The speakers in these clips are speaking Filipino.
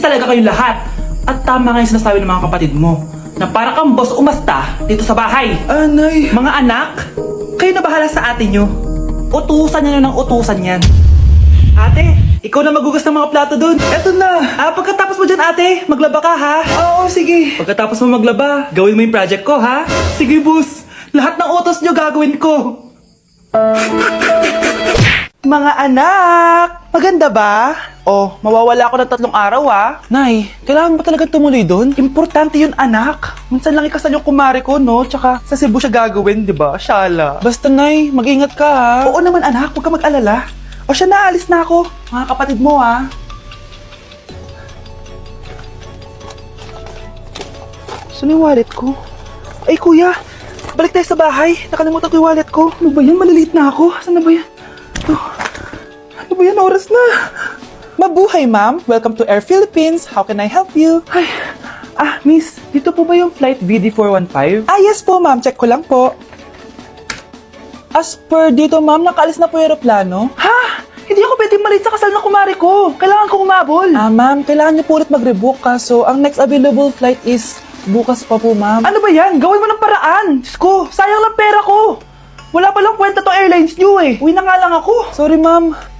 talaga kayong lahat. At tama nga yung sinasabi ng mga kapatid mo na para kang boss umasta dito sa bahay. Nay. Mga anak, kayo na bahala sa ate nyo. Utusan nyo na ng utusan yan. Ate, ikaw na magugas ng mga plato dun. Eto na. Pagkatapos mo dyan ate, maglaba ka ha. Oo, sige. Pagkatapos mo maglaba, gawin mo yung project ko ha. Sige boss, lahat ng utos nyo gagawin ko. Mga anak, maganda ba? Oh, mawawala ako ng 3 araw Nay, kailangan ba talaga tumuloy dun? Importante yun, anak. Minsan lang ikasal yung kumare ko, no? Tsaka sa Cebu siya gagawin, di ba? Shala. Basta Nay, mag-ingat ka ha. Oo naman, anak. Huwag ka mag-alala. O siya na, alis na ako. Mga kapatid mo, Saan yung wallet ko? Ay, kuya. Balik tayo sa bahay. Nakalimutan ko yung wallet ko. Ano ba yan? Maliliit na ako. Saan na ba yan? Ano ba yan? Oras na. Mabuhay ma'am, welcome to Air Philippines. How can I help you? Ay, miss. Dito po ba yung flight VD415? Yes po ma'am, check ko lang po. As per dito ma'am, nakaalis na po yung aeroplano. Ha? Hindi ako pwedeng malit sa kasal ng kumare ko. Kailangan ko umabol. Ma'am, kailangan niyo po ulit mag-rebook kaso ang next available flight is bukas pa po ma'am. Ano ba yan? Gawin mo ng paraan. Diyos ko, sayang lang pera ko. Wala palang kwenta tong airlines nyo eh. Uwi na nga lang ako. Sorry ma'am.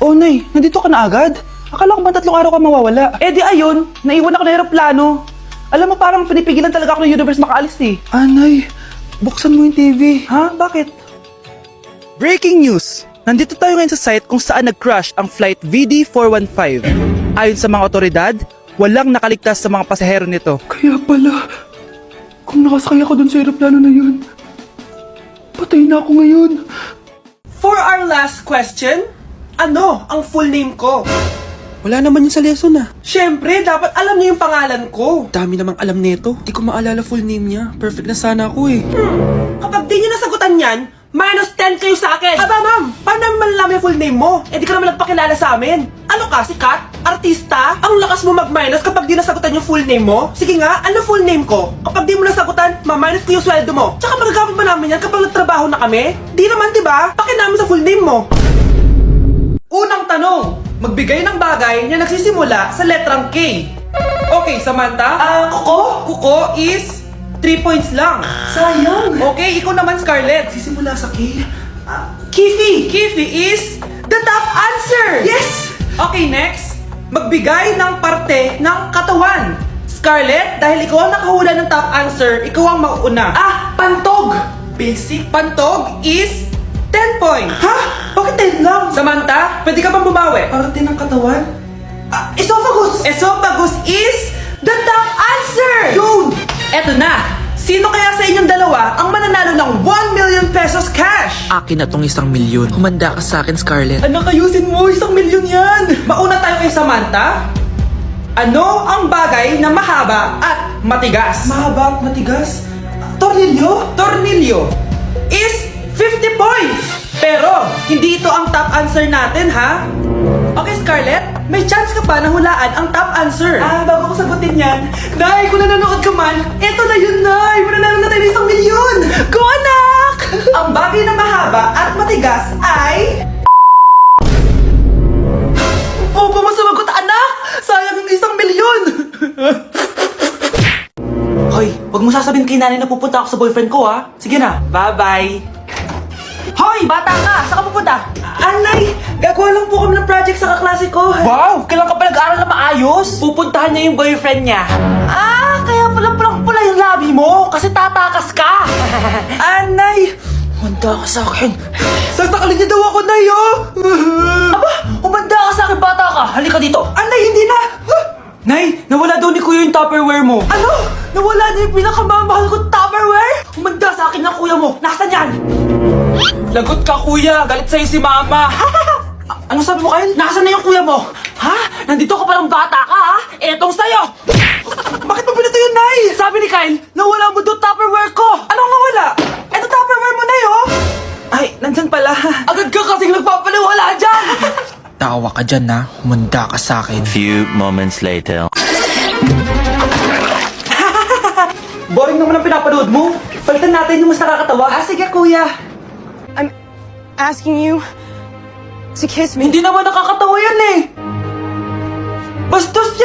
Oh, Nay, nandito ka na agad? Akala ko ba 3 araw ka mawawala? Eh di ayun, naiwan ako ng aeroplano. Alam mo, parang pinipigilan talaga ako ng universe makaalis eh. Nay, buksan mo yung TV. Ha? Bakit? Breaking news! Nandito tayo ngayon sa site kung saan nag-crash ang flight VD415. Ayon sa mga otoridad, walang nakaligtas sa mga pasahero nito. Kaya pala, kung nakasakay ako dun sa aeroplano na yun, patay na ako ngayon. For our last question, ano ang full name ko? Wala naman yun sa lesson Siyempre, dapat alam niyo yung pangalan ko. Dami namang alam nito. Di ko maalala full name niya. Perfect na sana ako eh. Kapag di niyo nasagutan yan, minus 10 kayo sa akin. Aba ma'am, paano namin malalaman yung full name mo? Di ka naman nagpakilala sa amin. Ano ka, sikat? Artista? Ang lakas mo mag-minus kapag di nasagutan yung full name mo? Sige nga, ano full name ko? Kapag di mo nasagutan, ma-minus ko yung sweldo mo. Tsaka magagamit ba namin yan kapag nagtrabaho na kami? Di naman, diba? Pakinamin sa full name mo. Unang tanong, magbigay ng bagay na nagsisimula sa letrang K. Okay, Samantha? Kuko? Kuko is 3 points lang. Sayang. Okay, ikaw naman, Scarlett. Sisimula sa K. Kifi. Kifi is the top answer. Yes! Okay, next. Magbigay ng parte ng katawan. Scarlett, dahil ikaw ang nakahula ng top answer, ikaw ang mauuna. Pantog. Basic. Pantog is 10 points. Ha? Bakit 10 lang? Samantha, pwede ka bang bumawi? Parte ng katawan? Esophagus. Esophagus is the top answer. Yun! Eto na. Sino kaya sa inyong dalawa ang mananalo ng 1 million pesos cash? Akin na tong 1 milyon. Humanda ka sa akin, Scarlett. Anak, ayusin mo. 1 milyon yan. Mauna tayo kay Samantha. Ano ang bagay na mahaba at matigas? Mahaba at matigas. Tornilyo? Tornilyo is 50 points. Pero, hindi ito ang top answer natin, ha? Okay, Scarlett, may chance ka pa na hulaan ang top answer. Bago ko sagutin yan. Nay, kung nanonood ka man, eto na yun, Nay! Mananalo na tayo ng 1 milyon! Go, anak! Ang bagay na mahaba at matigas ay... Oh, pa masagot, anak! Sayang yung 1 milyon! Hoy, wag mo sasabihin kay nanay na pupunta ako sa boyfriend ko ha. Sige na, bye-bye. Hoy, bata ka! Saan ka pupunta? Anay, gagawa lang po kami ng project sa kaklase ko. Wow, kailan ka pa nag-aaral na maayos? Pupuntahan niya yung boyfriend niya. Kaya pula yung labi mo kasi tatakas ka. Anay! Handa ka sa akin. Sasakalin niya daw ako, Nay, Humanda ka sa akin, bata ka. Halika dito. Anay, hindi na! Nay, nawala daw ni kuya yung Tupperware mo. Ano? Nawala niya yung pinakamamahal kong Tupperware? Humanda sa akin ng kuya mo. Nasaan yan? Lagot ka, kuya. Galit sa'yo si mama. Ano sabi mo, Kyle? Nasaan na yung kuya mo? Ha? Nandito ka palang bata ka, ha? Etong sa'yo. Bakit mo pinato yun, Nay? Sabi ni Kyle, nawala mo daw Tupperware ko. Anong nawala? Eto Tupperware mo, Nay, Ay, nandyan pala. Agad ka kasing nagpapaliwala dyan. Tawa ka dyan Humanda ka sa akin. Few moments later. Boring naman ang pinapanood mo. Palitan natin yung mas nakakatawa. Sige, kuya. Asking you to kiss me. Hindi naman nakakatawa yan eh.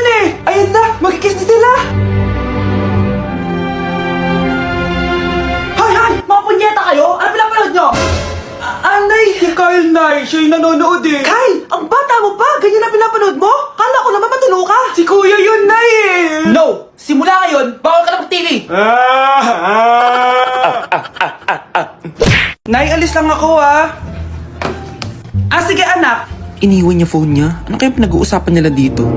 yan eh! Ayan na! Magkikiss na sila! Hoy, hoy! Mga punyeta kayo? Ano pinapanood nyo? Anay! Si Kyle, Nay! Siya yung nanonood eh! Kyle! Ang bata mo pa! Ganyan na pinapanood mo? Kala ko naman matulog ka! Si Kuya yun, Nay eh! No! Simula ngayon, bawal ka na mag-TV! Nay, alis lang ako ah! Sige anak! Iniwan niya phone niya? Ano kayang pinag-uusapan nila dito?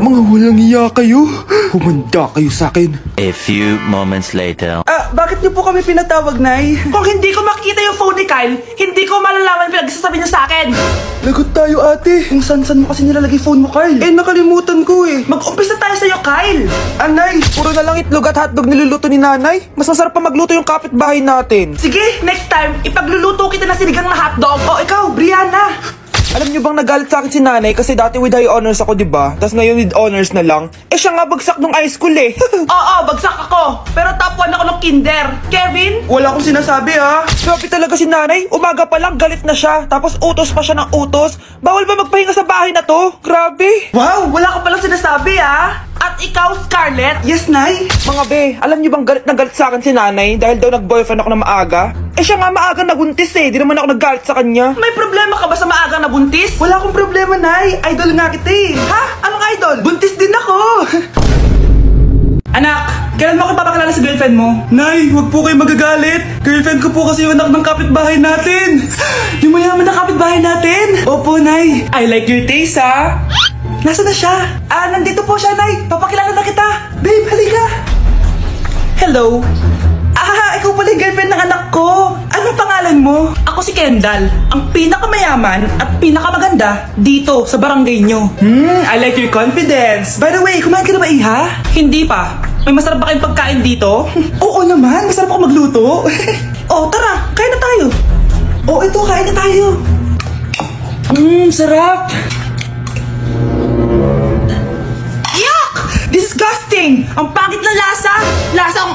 Mga walang iya kayo! Humanda kayo sa akin! A few moments later. Bakit niyo po kami pinatawag, Nay? Kung hindi ko makikita yung phone ni Kyle, hindi ko malalaman pinagsasabi niya sa akin! Lagot tayo ate! Kung san-san mo kasi nilalagay phone mo, Kyle? Nakalimutan ko eh! Mag-umpisa tayo sa'yo, Kyle! Anay, puro na lang itlog at hotdog niluluto ni nanay. Mas masarap pa magluto yung kapitbahay natin. Sige, next time, ipagluluto kita na sinigang na hotdog. O ikaw, Brianna! Alam niyo bang nagalit sa akin si nanay kasi dati with high honors ako, di ba? Tapos ngayon with honors na lang. Siya nga bagsak nung high school eh. Oo, bagsak ako. Pero top 1 ako ng kinder. Kevin? Wala akong sinasabi ha. Grabe talaga si nanay. Umaga pa lang galit na siya. Tapos utos pa siya ng utos. Bawal ba magpahinga sa bahay na to? Grabe. Wow, wala ka palang sinasabi ah. At ikaw, Scarlett? Yes, Nay? Mga be, alam niyo bang galit na galit sa akin si nanay dahil daw nag-boyfriend ako na maaga? Siya nga maaga naguntis eh. Di naman ako naggalit sa kanya. May problema ka ba sa maagang nabuntis? Wala akong problema, Nay. Idol nga kita eh. Ha? Anong idol? Buntis din ako. Anak, kailan mo ako papakilala sa girlfriend mo? Nay, wag po kayo magagalit. Girlfriend ko po kasi yung anak ng kapitbahay natin. Yung mayaman na kapitbahay natin. Opo, Nay. I like your taste, ha? Nasaan na siya? Nandito po siya, Nay. Papakilala na kita. Babe, halika. Hello. Ikaw pala yung girlfriend ng anak ko. Anong pangalan mo? Ako si Kendall, ang pinakamayaman at pinakamaganda dito sa barangay nyo. I like your confidence. By the way, kumain ka na ba, Iha? Hindi pa. May masarap ba kayong pagkain dito? Oo naman, masarap ako magluto. Oh, tara, kain na tayo. Ito, kain na tayo. Sarap. Yuck! Disgusting! Ang pangit na lasa! Lasang...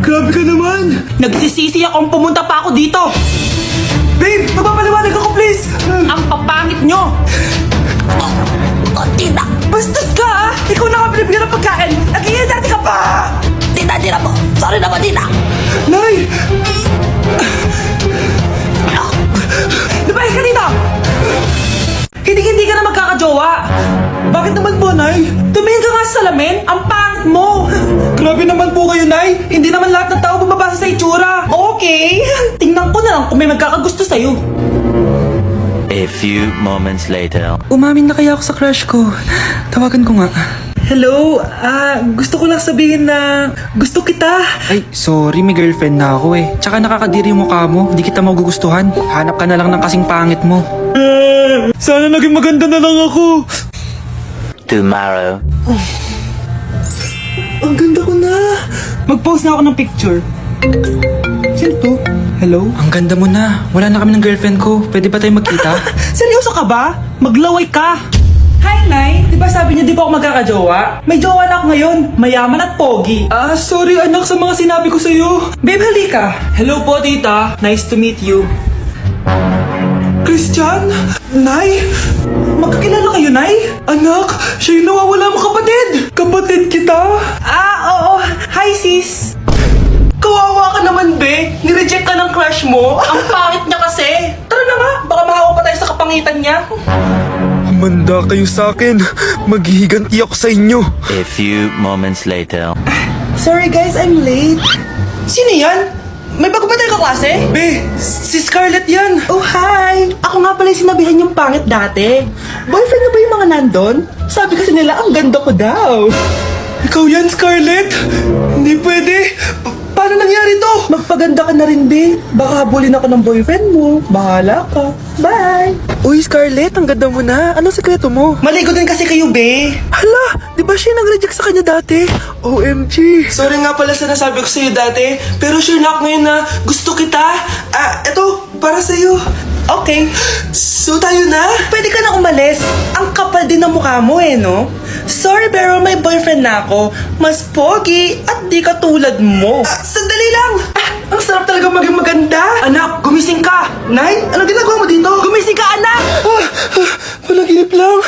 Grabe ka naman. Nagsisisi akong pumunta pa ako dito! Babe, magpapaliwanag ako, please. Ang papangit nyo! Tita! Bastos ka, ah. Ikaw na nga binibigyan ng pagkain. Nag-iinarte ka pa. Tita po! Sorry naman, tita! Nay! Lumayas ka dito! Hindi ka na magkakajowa! Bakit naman po, Nay? Tumingin ka nga sa salamin! Ang pangit mo! Grabe naman po kayo, Nay. Hindi naman lahat ng tao bumabasa sa itsura. Okay! Tingnan ko na lang kung may magkakagusto sa'yo. A few moments later. Umamin na kaya ako sa crush ko. Tawagan ko nga. Hello, gusto ko lang sabihin na gusto kita. Ay, sorry, may girlfriend na ako eh. Tsaka nakakadiri yung mukha mo, di kita magugustuhan. Hanap ka na lang ng kasing pangit mo. Sana naging maganda na lang ako. Tomorrow. Ang ganda ko na. Mag-post na ako ng picture. Sino to? Hello? Ang ganda mo na. Wala na kami ng girlfriend ko. Pwede ba tayo magkita? Seryoso ka ba? Maglaway ka! Hi, Nay! Di ba sabi niyo di pa ako magkakajowa? May jowa na ako ngayon. Mayaman at pogi. Sorry anak sa mga sinabi ko sa'yo. Babe, halika! Hello po, tita. Nice to meet you. Christian? Nay? Magkakilala kayo, Nay? Anak, siya yung nawawala mong kapatid. Kapatid kita? Oo. Hi, sis! Kawawa ka naman, be. Nireject ka ng crush mo. Ang pangit niya kasi! Tara na nga! Baka mahawa pa tayo sa kapangitan niya. Manda kayo sa akin. Maghihiganti ako sa inyo. A few moments later. Sorry guys, I'm late. Sino yan? May bago ba tayo kaklase? Be, si Scarlett yan. Oh, hi! Ako nga pala yung sinabihan yung pangit dati. Boyfriend na ba yung mga nandun? Sabi kasi nila, ang ganda ko daw. Ikaw yan, Scarlett? Hindi pwede. Paano nangyari to? Magpaganda ka na rin, be. Baka habulin ako ng boyfriend mo. Bahala ka. Bye! Uy, Scarlett, ang ganda mo na. Anong sekreto mo? Maligo din kasi kayo, be. Hala, di ba siya nag-reject sa kanya dati? OMG. Sorry nga pala sa nasabi ko sa'yo dati, pero sure na ako ngayon na gusto kita. Eto, para sa'yo. Okay. So tayo na? Pwede ka na umalis. Ang kapal din ng mukha mo eh, no? Sorry, pero may boyfriend na ako. Mas pogi at di katulad mo. Sandali lang. Ang sarap talaga maging maganda. Anak, gumising ka. Nay, anong ginagawa mo dito? Gumising ka, anak! Panaginip lang.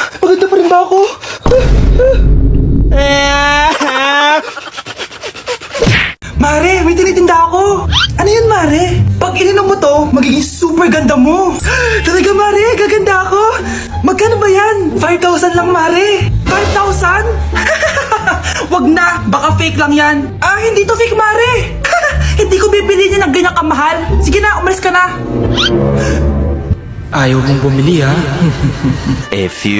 Mare, may tinitinda ako. Ano yun, Mare? Pag ininom mo to, magiging super ganda mo. Talaga, Mare, gaganda ako. Magkano ba yan? 5,000 lang, Mare. 5,000? Wag na, baka fake lang yan. Ah, hindi to fake, Mare. Hindi ko bibili niya ng ganyan kamahal. Sige na, umalis ka na. Ayaw mong bumili ha? A few